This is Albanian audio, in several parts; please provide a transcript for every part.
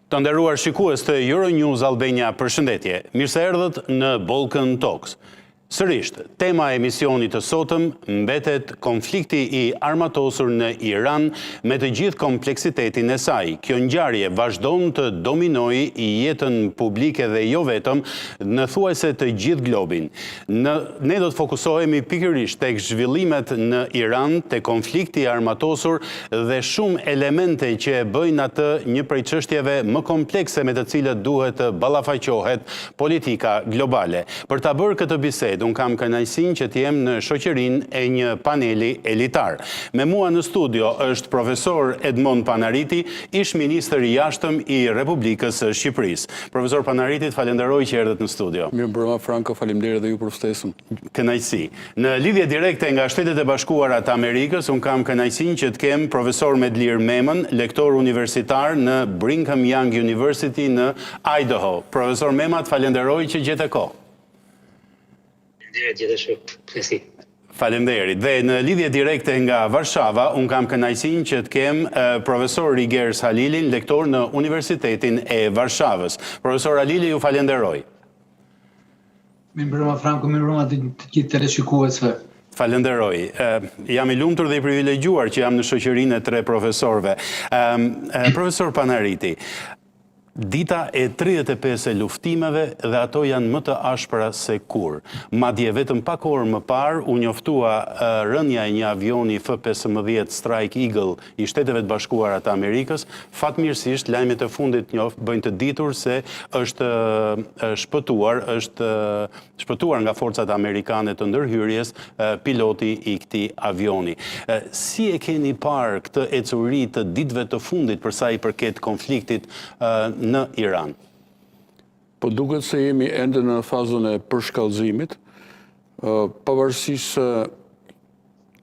Të nderuar shikues të Euronews Albania, përshëndetje. Mirë se erdhët në Balkan Talks. Sërish, tema e emisionit të sotëm mbetet konflikti i armatosur në Iran me të gjithë kompleksitetin e saj. Kjo ngjarje vazhdon të dominojë jetën publike dhe jo vetëm në thuajse të gjithë globin. Ne do të fokusohemi pikërisht tek zhvillimet në Iran, tek konflikti i armatosur dhe shumë elemente që e bëjnë atë një prej çështjeve më komplekse me të cilët duhet të ballafaqohet politika globale. Për ta bërë këtë bisedë, unë kam kënaqësinë që të jem në shoqërinë e një paneli elitar. Me mua në studio është profesor Edmond Panariti, ish ministër i jashtëm i Republikës së Shqipërisë. Profesor Panariti, falenderoj që erdhët në studio. Mirëmbrëma Franco, faleminderit edhe ju për ftesën. Kënaqësi. Në lidhje direkte nga Shtetet e Bashkuara të Amerikës, unë kam kënaqësinë që të kem profesor Medlir Memën, lektor universitar në Brigham Young University në Idaho. Profesor Memat, falenderoj që gjete kohë. Faleminderit. Dhe në lidhje direkte nga Varshava, unë kam kënaqësinë që të kem profesor Rigers Halilin, lektor në Universitetin e Varshavës. Profesor Halili, ju falenderoj. Mirëmbrëma Franco, mirëmbrëma të gjithë teleshikuesve. Falenderoj. Jam i lumtur dhe i privilegjuar që jam në shoqërinë e tre profesorëve. Profesor Panariti, dita e 35 e luftimeve dhe ato janë më të ashpra se kur. Madje vetëm pak orë më parë u njoftua rënja e një avioni F-15 Strike Eagle i Shteteve të Bashkuara të Amerikës. Fatmirësisht, lajmet e fundit bëjnë të ditur se është shpëtuar nga forcat amerikane të ndërhyrjes piloti i këtij avioni. Si e keni parë këtë ecuri të ditëve të fundit për sa i përket konfliktit në Iran? Po duket se jemi ende në fazën e përshkallëzimit, pavarësisht se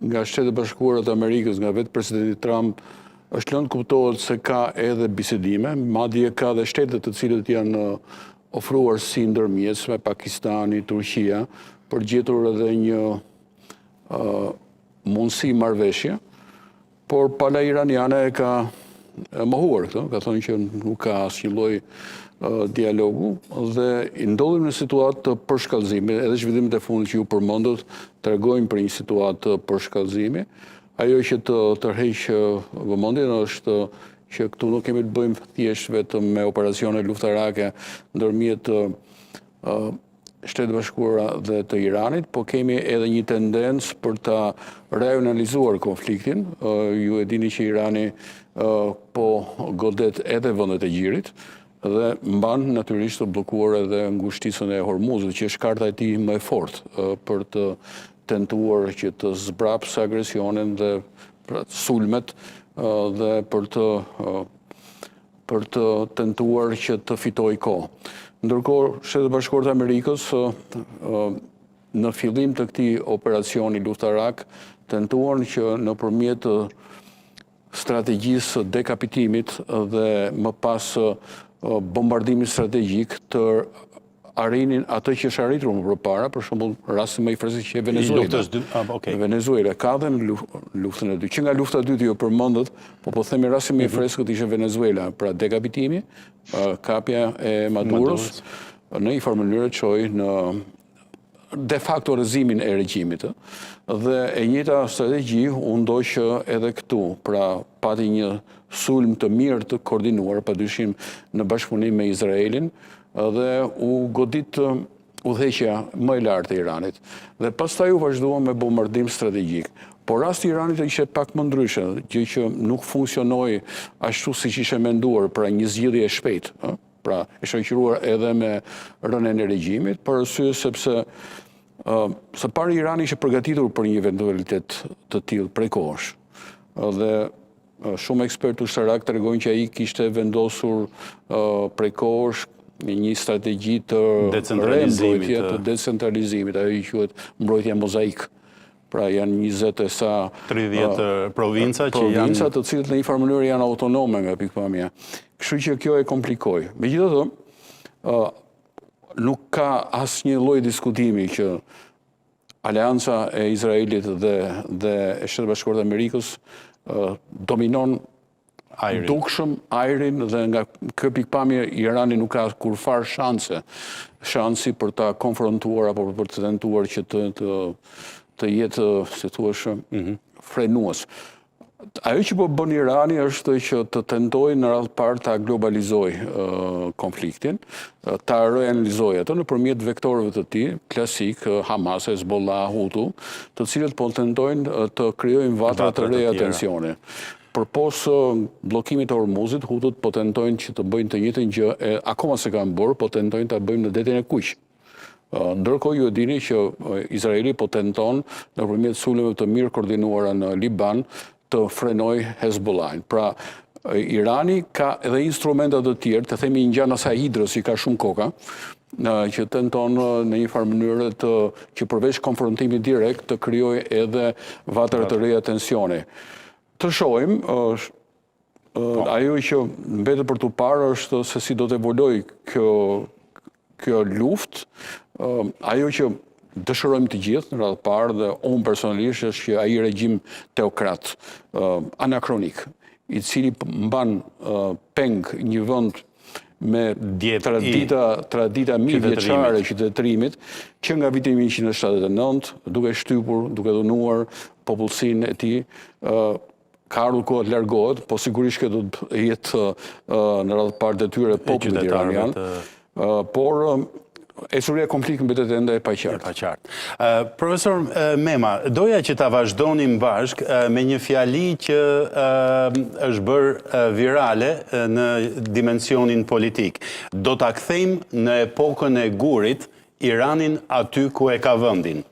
nga Shtetet e Bashkuara të Amerikës, nga vetë presidenti Trump, është lënë kuptohet se ka edhe bisedime, madje ka dhe shtetet të cilët janë ofruar si ndërmjetëse, Pakistani, Turqia, për gjetur edhe një mundësi marrëveshje, por pala iraniane e ka mohuar këtë, ka thonë që nuk ka asnjë lloj dialogu dhe i ndodhim në situatë të përshkallëzimit, edhe zhvillimet e fundit që ju përmendët tregojnë për një situatë të përshkallëzimit. Ajo që të tërheq vëmendjen është që këtu nuk kemi të bëjmë thjesht vetëm me operacione luftarake ndërmjet Shtetet Bashkuara dhe të Iranit, po kemi edhe një tendencë për ta reanalizuar konfliktin. Ju e dini që Irani po godet edhe vendet e Gjirit dhe mban natyrisht të bllokuar edhe ngushticën e Hormuzit, që është karta e tij më e fortë për të tentuar që të zbrapsë agresionin dhe sulmet dhe për të tentuar që të fitojë kohë. Ndërkohë, Shtetet e Bashkuara të Amerikës në fillim të këtij operacioni luftarak tentuan që nëpërmjet strategjisë dekapitimit dhe më pas bombardimit strategjik të arrinin atë që është arritur më përpara, për shembull rasti më i freskët që e Venezuela ka dhe në luftën e dytë. Që nga lufta e dytë jo përmendet, po themi rasti më i freskët ishte Venezuela, pra dekapitimi, kapja e Maduros në një farë mënyrë çoi në de facto rrezimin e regjimit. Dhe e njëjta strategji u ndoq edhe këtu, pra pati një sulm të mirë të koordinuar, padyshim në bashkëpunim me Izraelin, dhe u godit udhëheqja më e lartë e Iranit. Dhe pastaj u vazhdua me bombardim strategjik. Por rasti i Iranit ishte pak më ndryshe, gjë që nuk funksionoi ashtu siç ishte menduar, pra një zgjidhje e shpejtë, pra e shoqëruar edhe me rënien e regjimit, për arsye sepse së pari Irani ishte përgatitur për një eventualitet të tillë prekosh. Dhe shumë ekspertë ushtarak tregojnë që ai kishte vendosur prekosh një strategji të decentralizimit, ajo i quhet mbrojtja mozaik. Pra janë 20 e sa 30 provinca të cilët në një farë mënyrë janë autonome nga pikpamja. Kështu që kjo e komplikoi. Megjithatë, nuk ka asnjë lloj diskutimi që aleanca e Izraelit dhe e Shtetet Bashkuara të Amerikës dominon dukshëm ajrin dhe nga kjo pikpamje Irani nuk ka kurfar shansi për ta konfrontuar apo për të tentuar që të jetë, si thuash, frenues. Ajo që po bën Irani është që të tentojë në radhë parë ta globalizoj konfliktin, ta reanalizojë atë nëpërmjet vektorëve të tij, klasik, Hamas, Hezbollah, Hutu, të cilët po tentojnë të krijojnë vatra të reja tensioni. Përpos bllokimit të Hormuzit, Hutut po tentojnë që të bëjnë të njëjtën gjë, akoma se kanë bërë, po tentojnë ta bëjmë në detin e Kuq. Ndërkohë ju e dini që Izraeli po tenton nëpërmjet sulmeve të mirë koordinuara në Liban të frenoj Hezbollahin. Pra, Irani ka edhe instrumentat të tjerë, të themi ngjana sa hidrës, i ka shumë koka, që tenton në një farë mënyrë që përveç konfrontimit direkt të krijojë edhe vatra të reja tensioni. Të shohim, ajo që mbetet për tu parë është se si do të evoluojë kjo luftë. Ajo që dëshirojmë të gjithë në radhë parë dhe unë personalisht është që ai regjim teokrat, anakronik, i cili mban peng një vend me tradita mijëvjeçare e qytetërimit, që nga viti 1979, duke shtypur, duke dhunuar popullsinë e tij, ka ardhur koha të largohet, po sigurisht që do të jetë në radhë parë detyre e popullit iranian, por esuria e konfliktit mbetet ende e paqartë. Profesor Mema, doja që ta vazhdonim bashkë me një fjali që është bërë virale në dimensionin politik. Do ta kthejmë në epokën e Gurit Iranin aty ku e ka vendin.